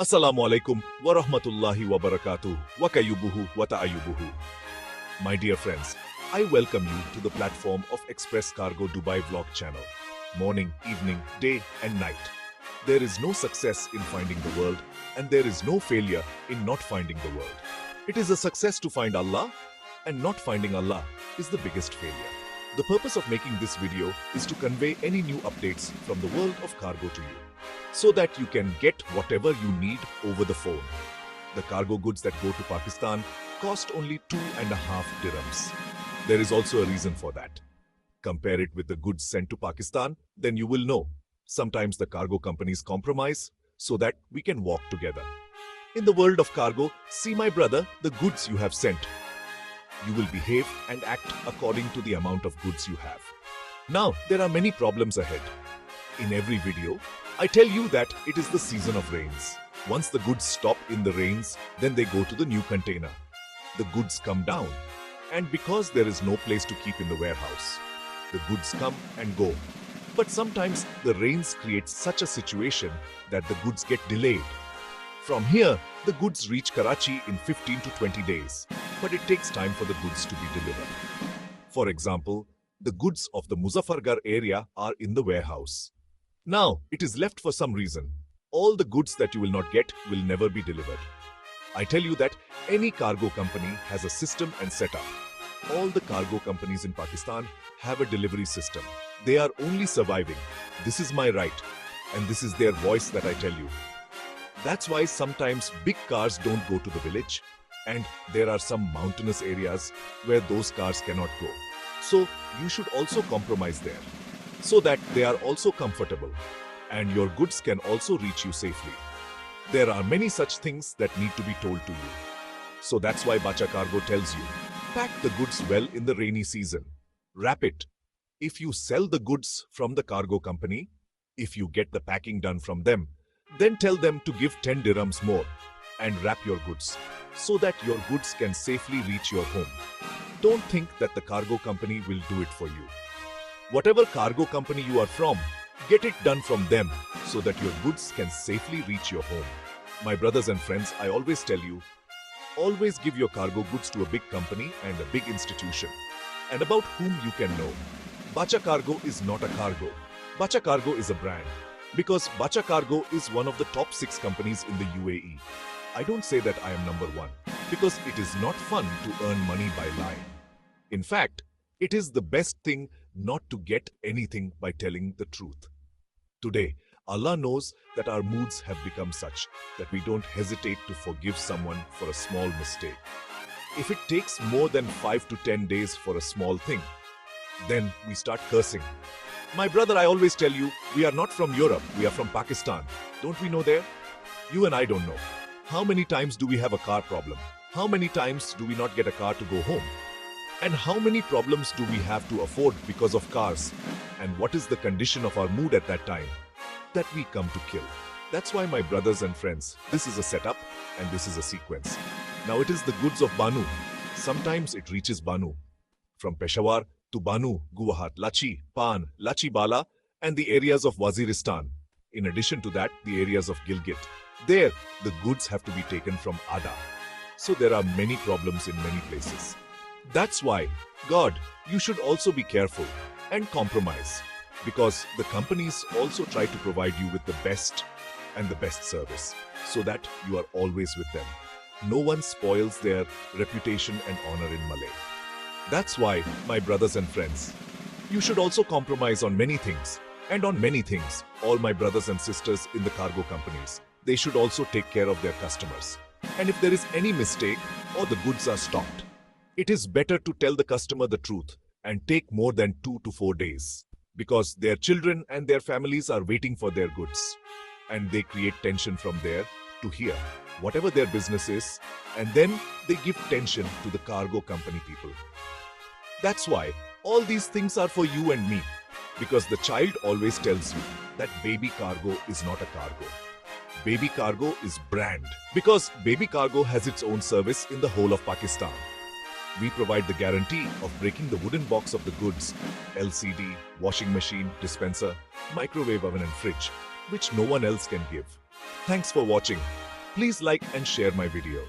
Assalamu alaikum wa rahmatullahi wa barakatuh wa kayubuhu wa ta'ayubuhu. My dear friends, I welcome you to the platform of Express Cargo Dubai Vlog channel. Morning, evening, day and night. There is no success in finding the world and there is no failure in not finding the world. It is a success to find Allah and not finding Allah is the biggest failure. The purpose of making this video is to convey any new updates from the world of cargo to you, so that you can get whatever you need over the phone. The cargo goods that go to Pakistan cost only 2.5 dirhams. There is also a reason for that. Compare it with the goods sent to Pakistan, then you will know. Sometimes the cargo companies compromise so that we can walk together. In the world of cargo, see my brother, the goods you have sent. You will behave and act according to the amount of goods you have. Now, there are many problems ahead. In every video, I tell you that it is the season of rains. Once the goods stop in the rains, then they go to the new container. The goods come down, and because there is no place to keep in the warehouse, the goods come and go. But sometimes the rains create such a situation that the goods get delayed. From here, the goods reach Karachi in 15 to 20 days, but it takes time for the goods to be delivered. For example, the goods of the Muzaffargarh area are in the warehouse. Now, it is left for some reason. All the goods that you will not get will never be delivered. I tell you that any cargo company has a system and setup. All the cargo companies in Pakistan have a delivery system. They are only surviving. This is my right, and this is their voice that I tell you. That's why sometimes big cars don't go to the village, and there are some mountainous areas where those cars cannot go. So, you should also compromise there, so that they are also comfortable and your goods can also reach you safely. There are many such things that need to be told to you. So that's why Bacha Cargo tells you, pack the goods well in the rainy season. Wrap it. If you sell the goods from the cargo company, if you get the packing done from them, then tell them to give 10 dirhams more and wrap your goods so that your goods can safely reach your home. Don't think that the cargo company will do it for you. Whatever cargo company you are from, get it done from them so that your goods can safely reach your home. My brothers and friends, I always tell you, always give your cargo goods to a big company and a big institution, and about whom you can know. Bacha Cargo is not a cargo. Bacha Cargo is a brand, because Bacha Cargo is one of the top 6 companies in the UAE. I don't say that I am number 1, because it is not fun to earn money by lying. In fact, it is the best thing not to get anything by telling the truth. Today, Allah knows that our moods have become such that we don't hesitate to forgive someone for a small mistake. If it takes more than 5 to 10 days for a small thing, then we start cursing. My brother, I always tell you, we are not from Europe, we are from Pakistan. Don't we know there? You and I don't know. How many times do we have a car problem? How many times do we not get a car to go home? And how many problems do we have to afford because of cars? And what is the condition of our mood at that time? That we come to kill. That's why, my brothers and friends, this is a setup and this is a sequence. Now it is the goods of Banu. Sometimes it reaches Banu. From Peshawar to Banu, Guwahat, Lachi, Pan, Lachi Bala, and the areas of Waziristan. In addition to that, the areas of Gilgit. There, the goods have to be taken from Ada. So there are many problems in many places. That's why, God, you should also be careful and compromise, because the companies also try to provide you with the best and the best service, so that you are always with them. No one spoils their reputation and honor in Malay. That's why, my brothers and friends, you should also compromise on many things. And on many things, all my brothers and sisters in the cargo companies, they should also take care of their customers. And if there is any mistake or the goods are stopped, it is better to tell the customer the truth and take more than 2 to 4 days, because their children and their families are waiting for their goods, and they create tension from there to here, whatever their business is, and then they give tension to the cargo company people. That's why all these things are for you and me, because the child always tells you that baby cargo is not a cargo. Baby cargo is brand, because baby cargo has its own service in the whole of Pakistan. We provide the guarantee of breaking the wooden box of the goods, LCD, washing machine, dispenser, microwave oven and fridge, which no one else can give. Thanks for watching. Please like and share my video.